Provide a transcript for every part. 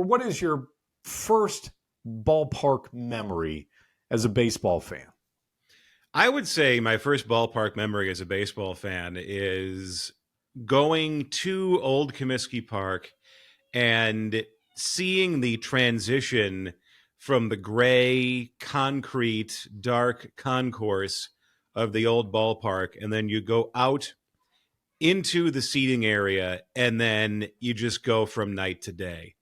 What is your first ballpark memory as a baseball fan? I would say my first ballpark memory as a baseball fan is going to Old Comiskey Park and seeing the transition from the gray, concrete, dark concourse of the old ballpark, and then you go out into the seating area, and then you just go from night to day,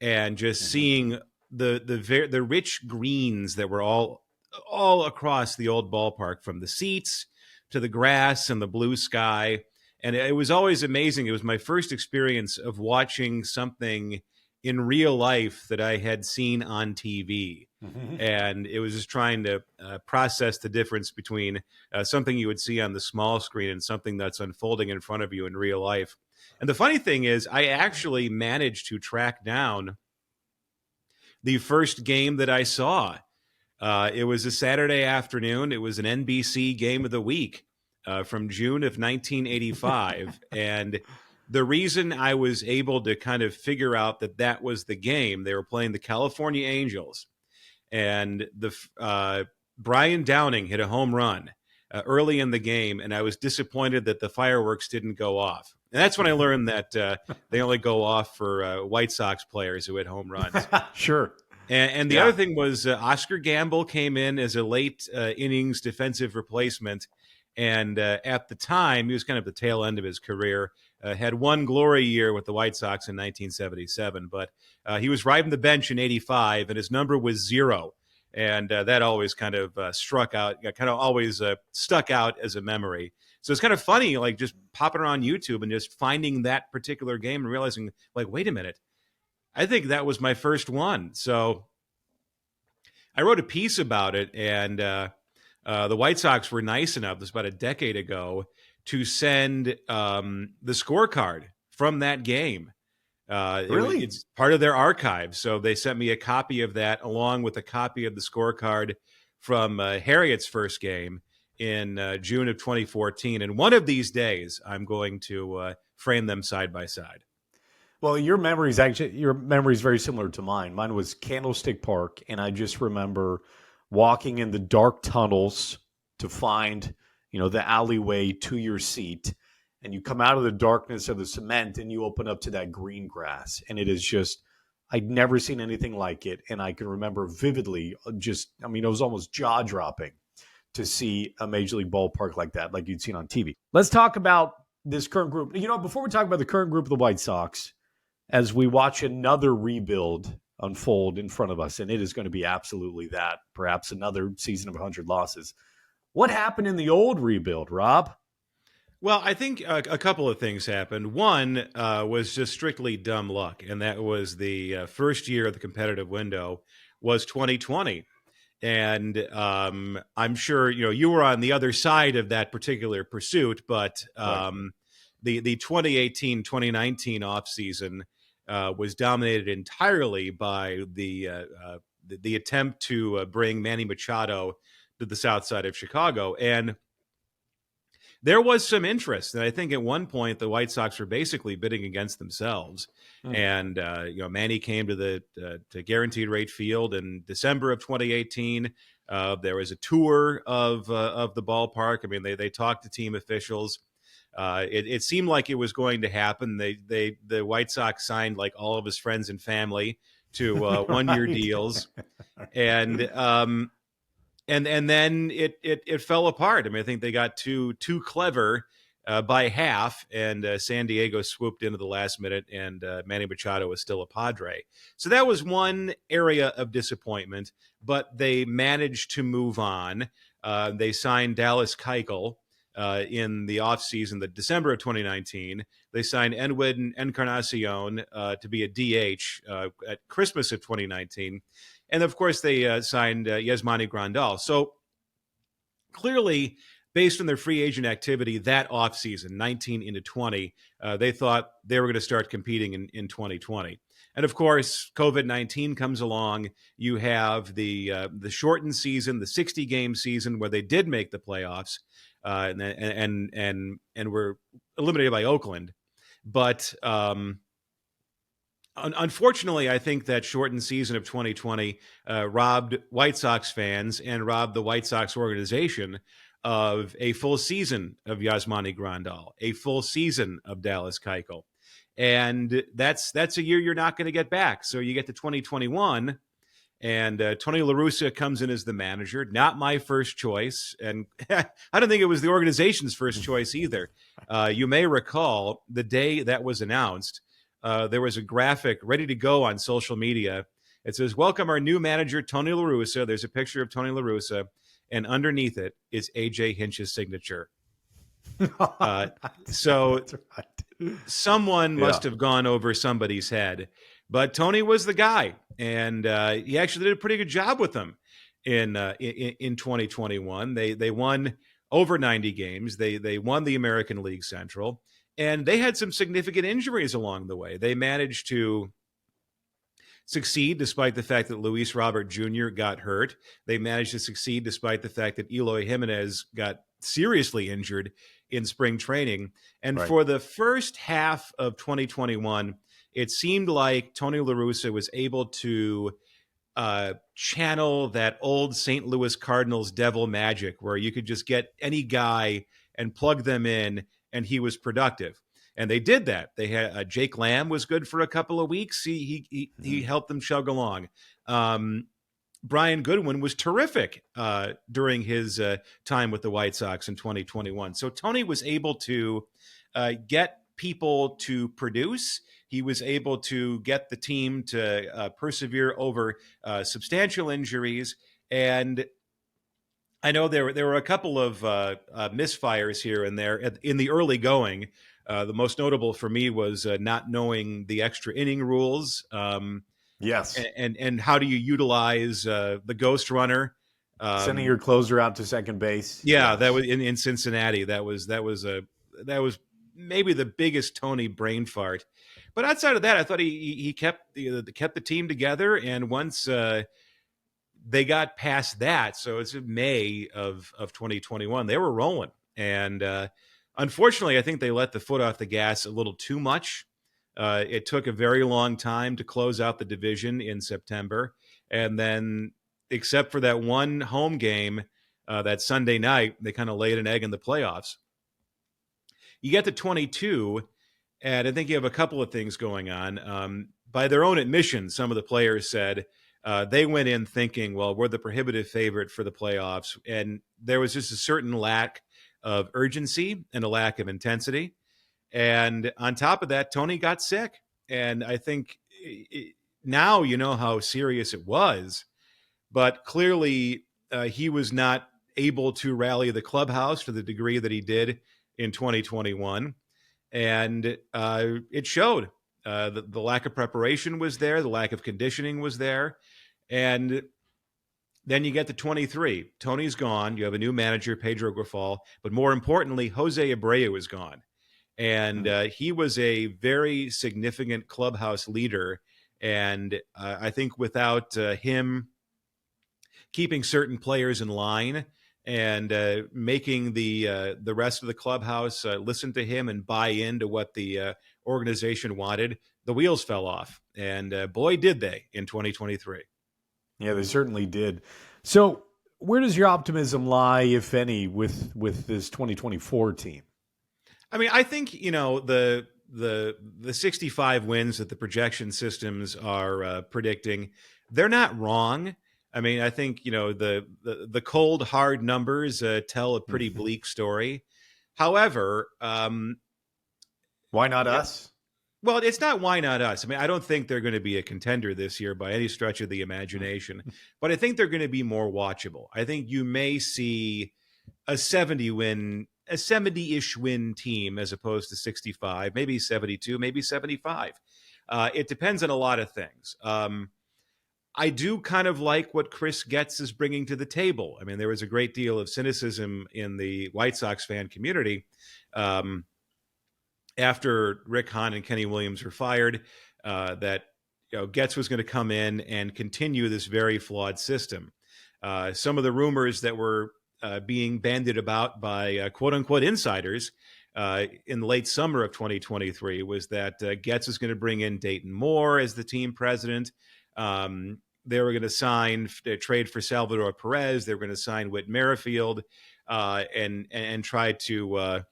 and just seeing the rich greens that were all across the old ballpark, from the seats to the grass and the blue sky. And it was always amazing. It was my first experience of watching something in real life that I had seen on TV. And it was just trying to process the difference between something you would see on the small screen and something that's unfolding in front of you in real life. And the funny thing is, I actually managed to track down the first game that I saw. It was a Saturday afternoon. It was an NBC game of the week from June of 1985. And the reason I was able to kind of figure out that that was the game, they were playing the California Angels. And Brian Downing hit a home run early in the game, and I was disappointed that the fireworks didn't go off. And that's when I learned that they only go off for White Sox players who hit home runs. Sure. And the other thing was Oscar Gamble came in as a late innings defensive replacement. And at the time, he was kind of the tail end of his career, had one glory year with the White Sox in 1977. But he was riding the bench in 85, and his number was 0. And that always kind of stuck out as a memory. So it's kind of funny, like just popping around YouTube and just finding that particular game and realizing, like, wait a minute, I think that was my first one. So I wrote a piece about it, and the White Sox were nice enough, this was about a decade ago, to send the scorecard from that game. Really? It's part of their archive. So they sent me a copy of that along with a copy of the scorecard from Harriet's first game in June of 2014. And one of these days, I'm going to frame them side by side. Well, your memory is very similar to mine. Mine was Candlestick Park, and I just remember walking in the dark tunnels to find, the alleyway to your seat, and you come out of the darkness of the cement and you open up to that green grass, and it is just, I'd never seen anything like it, and I can remember vividly it was almost jaw-dropping to see a Major League ballpark like that, like you'd seen on TV. Let's talk about this current group. Before we talk about the current group of the White Sox, as we watch another rebuild unfold in front of us, and it is going to be absolutely that, perhaps another season of 100 losses. What happened in the old rebuild, Rob? Well, I think a couple of things happened. One was just strictly dumb luck, and that was the first year of the competitive window was 2020. And I'm sure you were on the other side of that particular pursuit, but the 2018-2019 offseason was dominated entirely by the attempt to bring Manny Machado to the south side of Chicago. And there was some interest. And I think at one point the White Sox were basically bidding against themselves. And, Manny came to Guaranteed Rate Field in December of 2018. There was a tour of the ballpark. I mean, they talked to team officials. It seemed like it was going to happen. The White Sox signed like all of his friends and family to 1-year deals. And then it fell apart. I mean, I think they got too clever by half, and San Diego swooped in at the last minute, and Manny Machado was still a Padre. So that was one area of disappointment, but they managed to move on. They signed Dallas Keuchel in the offseason, the December of 2019. They signed Edwin Encarnacion to be a DH at Christmas of 2019. And, of course, they signed Yasmani Grandal. So, clearly, based on their free agent activity that offseason, 19 into 20, they thought they were going to start competing in 2020. And, of course, COVID-19 comes along. You have the shortened season, the 60-game season where they did make the playoffs and were eliminated by Oakland. But Unfortunately, I think that shortened season of 2020 robbed White Sox fans and robbed the White Sox organization of a full season of Yasmani Grandal, a full season of Dallas Keuchel. And that's a year you're not going to get back. So you get to 2021, and Tony La Russa comes in as the manager. Not my first choice, and I don't think it was the organization's first choice either. You may recall the day that was announced, there was a graphic ready to go on social media. It says, "Welcome our new manager, Tony La Russa." There's a picture of Tony La Russa, and underneath it is AJ Hinch's signature. So That's right. someone must have gone over somebody's head, but Tony was the guy, and he actually did a pretty good job with them in 2021. They won over 90 games. They won the American League Central, and they had some significant injuries along the way. They managed to succeed despite the fact that Luis Robert Jr. got hurt. They managed to succeed despite the fact that Eloy Jimenez got seriously injured in spring training. And for the first half of 2021, it seemed like Tony La Russa was able to channel that old St. Louis Cardinals devil magic where you could just get any guy and plug them in and he was productive. And they did that. They had Jake Lamb was good for a couple of weeks. He helped them chug along. Brian Goodwin was terrific during his time with the White Sox in 2021. So Tony was able to get people to produce. He was able to get the team to persevere over substantial injuries. And I know there were a couple of misfires here and there in the early going. The most notable for me was not knowing the extra inning rules. Yes. And how do you utilize the ghost runner? Sending your closer out to second base. Yeah, yes. That was in Cincinnati. That was maybe the biggest Tony brain fart. But outside of that, I thought he kept the team together. And once they got past that, so it's May of 2021, they were rolling. And unfortunately, I think they let the foot off the gas a little too much. It took a very long time to close out the division in September. And then, except for that one home game, that Sunday night, they kind of laid an egg in the playoffs. You get to 22, and I think you have a couple of things going on. By their own admission, some of the players said they went in thinking, well, we're the prohibitive favorite for the playoffs. And there was just a certain lack of urgency and a lack of intensity. And on top of that, Tony got sick. And I think now you know how serious it was. But clearly, he was not able to rally the clubhouse to the degree that he did in 2021. And it showed. The lack of preparation was there. The lack of conditioning was there. And then you get to 23. Tony's gone. You have a new manager, Pedro Grifol. But more importantly, Jose Abreu is gone. And he was a very significant clubhouse leader. And I think without him keeping certain players in line and making the rest of the clubhouse listen to him and buy into what the organization wanted, the wheels fell off. And boy, did they in 2023. Yeah, they certainly did. So where does your optimism lie, if any, with this 2024 team? I mean, I think, the 65 wins that the projection systems are predicting, they're not wrong. I mean, I think, the cold, hard numbers tell a pretty bleak story. However, why not us? Well, it's not why not us. I mean, I don't think they're going to be a contender this year by any stretch of the imagination, but I think they're going to be more watchable. I think you may see a 70-ish win team as opposed to 65, maybe 72, maybe 75. It depends on a lot of things. I do kind of like what Chris Getz is bringing to the table. I mean, there was a great deal of cynicism in the White Sox fan community after Rick Hahn and Kenny Williams were fired, that Getz was going to come in and continue this very flawed system. Some of the rumors that were being bandied about by quote-unquote insiders in the late summer of 2023 was that Getz is going to bring in Dayton Moore as the team president. They were going to sign a trade for Salvador Perez. They were going to sign Whit Merrifield and try to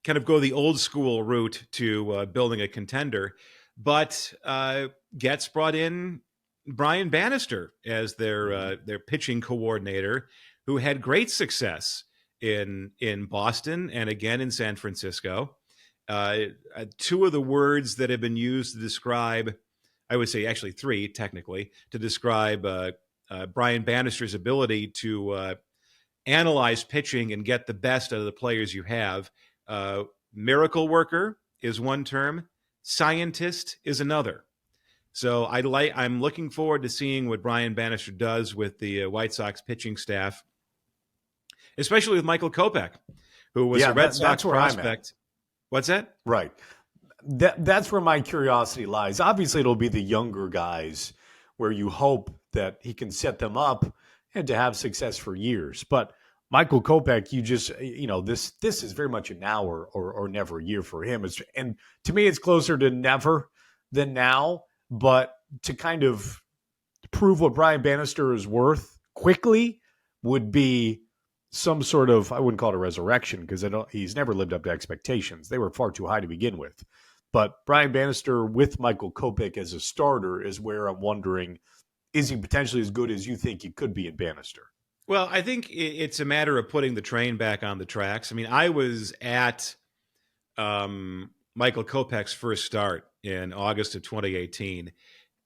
kind of go the old school route to building a contender. But Getz brought in Brian Bannister as their pitching coordinator, who had great success in Boston and again in San Francisco. Two of the words that have been used to describe, I would say actually three technically, to describe Brian Bannister's ability to analyze pitching and get the best out of the players you have. Miracle worker is one term. Scientist is another. So I'm looking forward to seeing what Brian Bannister does with the White Sox pitching staff, especially with Michael Kopech, who was a Red Sox prospect. What's that? Right. That's where my curiosity lies. Obviously, it'll be the younger guys where you hope that he can set them up and to have success for years. But Michael Kopech, this is very much a now or never year for him. And to me, it's closer to never than now. But to kind of prove what Brian Bannister is worth quickly would be some sort of, I wouldn't call it a resurrection because he's never lived up to expectations. They were far too high to begin with. But Brian Bannister with Michael Kopech as a starter is where I'm wondering, is he potentially as good as you think he could be in Bannister? Well, I think it's a matter of putting the train back on the tracks. I mean, I was at Michael Kopech's first start in August of 2018.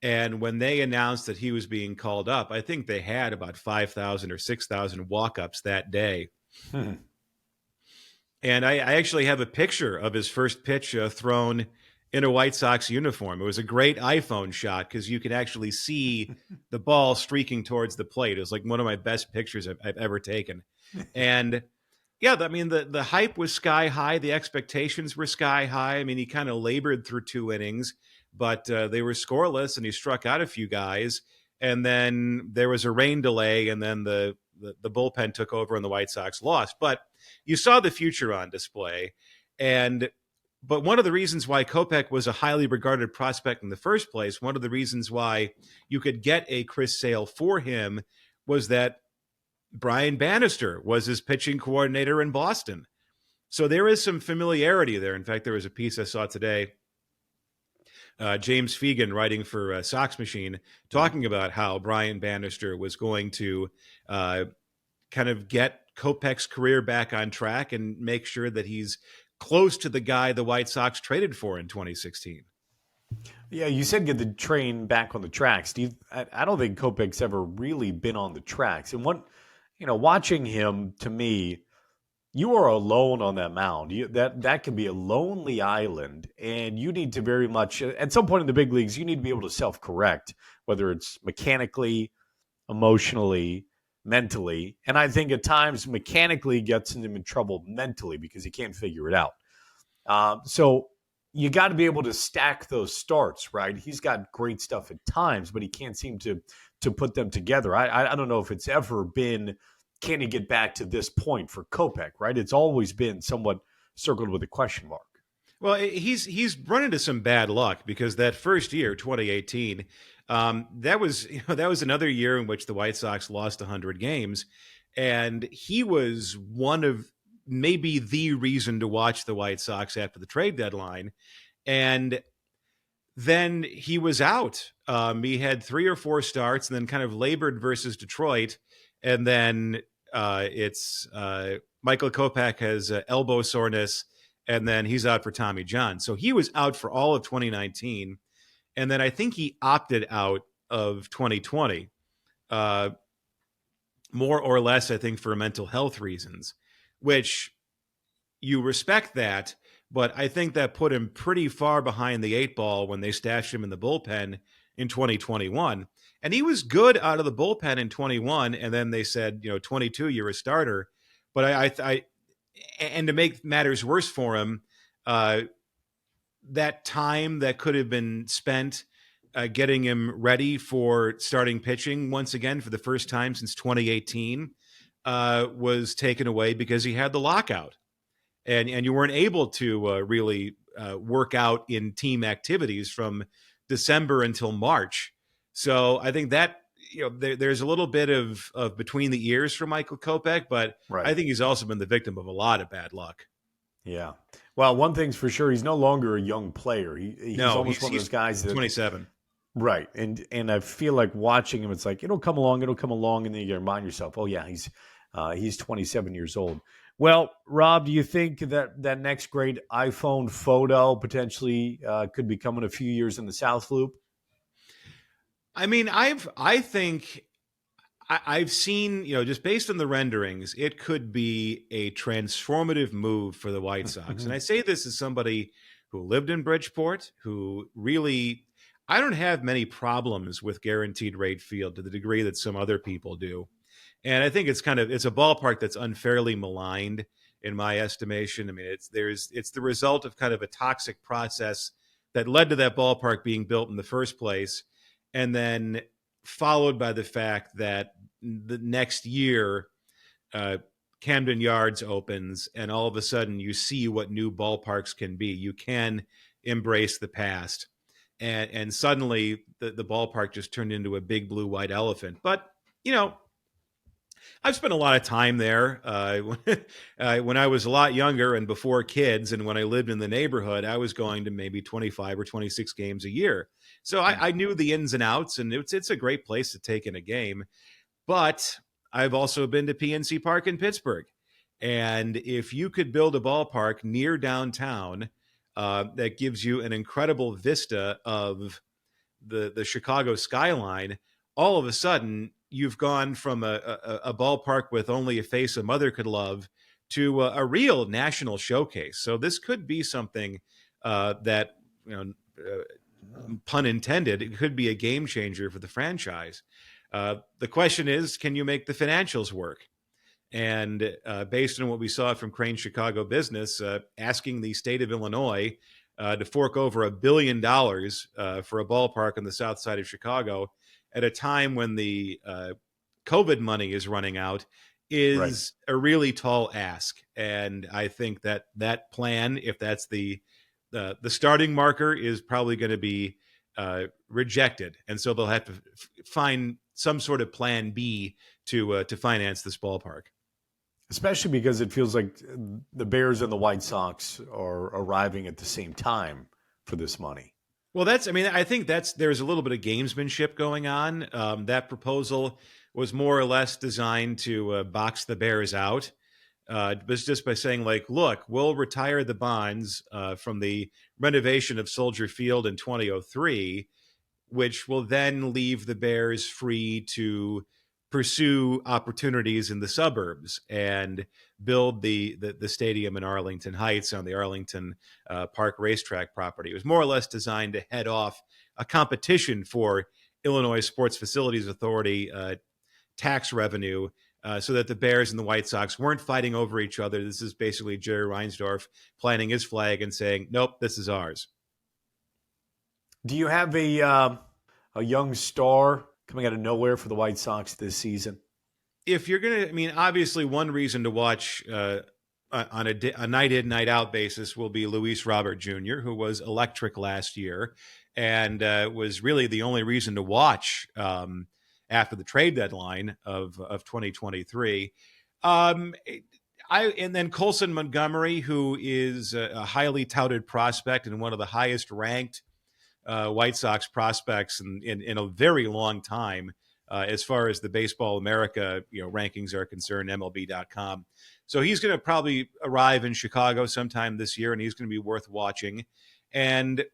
And when they announced that he was being called up, I think they had about 5,000 or 6,000 walk-ups that day. And I actually have a picture of his first pitch thrown in a White Sox uniform. It was a great iPhone shot because you could actually see the ball streaking towards the plate. It was like one of my best pictures I've ever taken. And yeah, I mean, the hype was sky high. The expectations were sky high. I mean, he kind of labored through 2 innings, but they were scoreless and he struck out a few guys. And then there was a rain delay and then the bullpen took over and the White Sox lost. But you saw the future on display. But one of the reasons why Kopech was a highly regarded prospect in the first place, one of the reasons why you could get a Chris Sale for him was that Brian Bannister was his pitching coordinator in Boston. So there is some familiarity there. In fact, there was a piece I saw today, James Fegan writing for Sox Machine, talking about how Brian Bannister was going to kind of get Kopech's career back on track and make sure that he's close to the guy the White Sox traded for in 2016. Yeah, you said get the train back on the tracks. I don't think Kopech's ever really been on the tracks. And watching him, to me, you are alone on that mound. That can be a lonely island, and you need to very much, at some point in the big leagues, you need to be able to self-correct, whether it's mechanically, emotionally, mentally. And I think at times mechanically gets him in trouble mentally because he can't figure it out. So you got to be able to stack those starts, right? He's got great stuff at times, but he can't seem to put them together. I don't know if it's ever been, can he get back to this point for Kopech, right? It's always been somewhat circled with a question mark. Well, he's run into some bad luck because that first year, 2018, that was another year in which the White Sox lost 100 games, and he was one of maybe the reason to watch the White Sox after the trade deadline, and then he was out. He had 3 or 4 starts, and then kind of labored versus Detroit, and then it's Michael Kopech has elbow soreness, and then he's out for Tommy John. So he was out for all of 2019. And then I think he opted out of 2020, more or less, I think, for mental health reasons, which you respect that. But I think that put him pretty far behind the 8 ball when they stashed him in the bullpen in 2021. And he was good out of the bullpen in 21. And then they said, 22, you're a starter. But and to make matters worse for him, that time that could have been spent getting him ready for starting pitching once again for the first time since 2018 was taken away because he had the lockout. and you weren't able to really work out in team activities from December until March. So I think that there's a little bit of between the ears for Michael Kopech, but I Right. think he's also been the victim of a lot of bad luck. Yeah. Well, one thing's for sure, he's no longer a young player. He's No, almost one of those he's guys that 27. right. And I feel like watching him, it's like it'll come along, and then you remind yourself, oh yeah, he's 27 years old. Well, Rob, do you think that that next great iPhone photo potentially could be coming a few years in the South Loop? I mean, I've seen, just based on the renderings, it could be a transformative move for the White Sox. And I say this as somebody who lived in Bridgeport, who really, I don't have many problems with guaranteed rate field to the degree that some other people do. And I think it's a ballpark that's unfairly maligned in my estimation. I mean, it's the result of kind of a toxic process that led to that ballpark being built in the first place, and then followed by the fact that the next year, uh, Camden Yards opens, and all of a sudden you see what new ballparks can be. You can embrace the past, and suddenly the ballpark just turned into a big blue white elephant. But you know, I've spent a lot of time there when I was a lot younger and before kids, and when I lived in the neighborhood, I was going to maybe 25 or 26 games a year. So I knew the ins and outs, and it's a great place to take in a game. But I've also been to PNC Park in Pittsburgh. And if you could build a ballpark near downtown that gives you an incredible vista of the Chicago skyline, all of a sudden you've gone from a ballpark with only a face a mother could love to a real national showcase. So this could be something that, pun intended, it could be a game changer for the franchise. The question is, can you make the financials work? And based on what we saw from Crane Chicago Business, asking the state of Illinois to fork over $1 billion for a ballpark on the south side of Chicago at a time when the COVID money is running out Right. is a really tall ask. And I think that that plan, if that's the starting marker, is probably going to be rejected, and so they'll have to find some sort of plan B to finance this ballpark. Especially because it feels like the Bears and the White Sox are arriving at the same time for this money. Well, I think there's a little bit of gamesmanship going on. That proposal was more or less designed to box the Bears out. It was just by saying, like, look, we'll retire the bonds from the renovation of Soldier Field in 2003, which will then leave the Bears free to pursue opportunities in the suburbs and build the stadium in Arlington Heights on the Arlington Park racetrack property. It was more or less designed to head off a competition for Illinois Sports Facilities Authority tax revenue, so that the Bears and the White Sox weren't fighting over each other. This is basically Jerry Reinsdorf planting his flag and saying, nope, this is ours. Do you have a young star coming out of nowhere for the White Sox this season? If you're going to, I mean, obviously one reason to watch on a night in, night out basis will be Luis Robert Jr., who was electric last year and was really the only reason to watch after the trade deadline of 2023. Um, and then Colson Montgomery, who is a highly touted prospect and one of the highest ranked White Sox prospects in a very long time, as far as the Baseball America rankings are concerned, MLB.com. So he's going to probably arrive in Chicago sometime this year, and he's going to be worth watching. And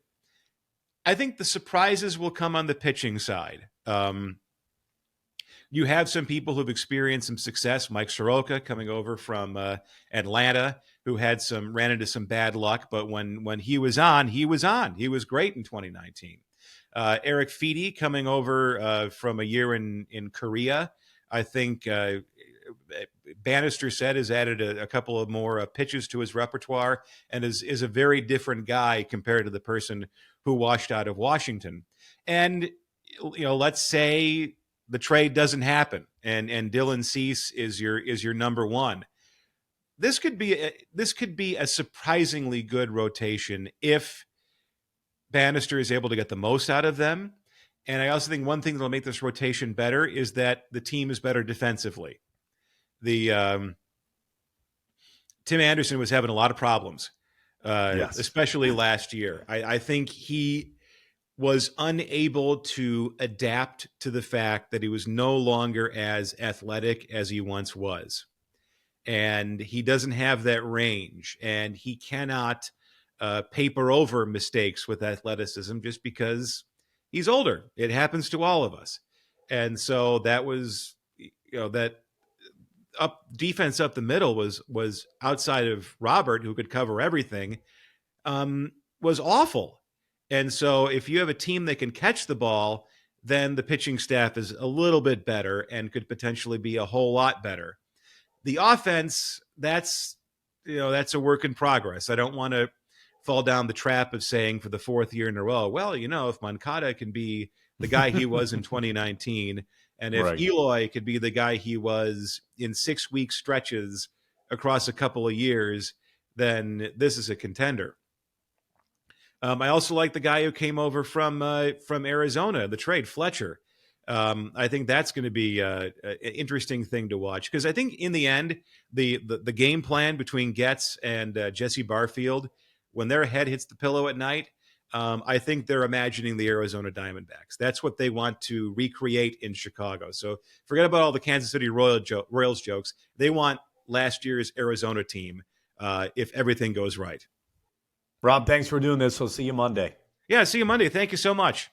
I think the surprises will come on the pitching side. You have some people who've experienced some success. Mike Soroka coming over from Atlanta, who ran into some bad luck, but when he was on, he was on. He was great in 2019. Eric Feedy coming over from a year in Korea. I think Bannister said has added a couple of more pitches to his repertoire and is a very different guy compared to the person who washed out of Washington. And let's say the trade doesn't happen and Dylan Cease is your number one. this could be a surprisingly good rotation if Bannister is able to get the most out of them. And I also think one thing that'll make this rotation better is that the team is better defensively. The Tim Anderson was having a lot of problems, Yes. especially last year. I think he was unable to adapt to the fact that he was no longer as athletic as he once was. And he doesn't have that range, and he cannot paper over mistakes with athleticism just because he's older. It happens to all of us. And so that was, that up defense up the middle was outside of Robert, who could cover everything, was awful. And so if you have a team that can catch the ball, then the pitching staff is a little bit better and could potentially be a whole lot better. The offense, that's a work in progress. I don't want to fall down the trap of saying for the fourth year in a row, well, if Moncada can be the guy he was in 2019, and if Right. Eloy could be the guy he was in 6-week stretches across a couple of years, then this is a contender. I also like the guy who came over from Arizona, the trade, Fletcher. I think that's going to be an interesting thing to watch, because I think in the end, the game plan between Getz and Jesse Barfield, when their head hits the pillow at night, I think they're imagining the Arizona Diamondbacks. That's what they want to recreate in Chicago. So forget about all the Kansas City Royals jokes. They want last year's Arizona team if everything goes right. Rob, thanks for doing this. We'll see you Monday. Yeah, see you Monday. Thank you so much.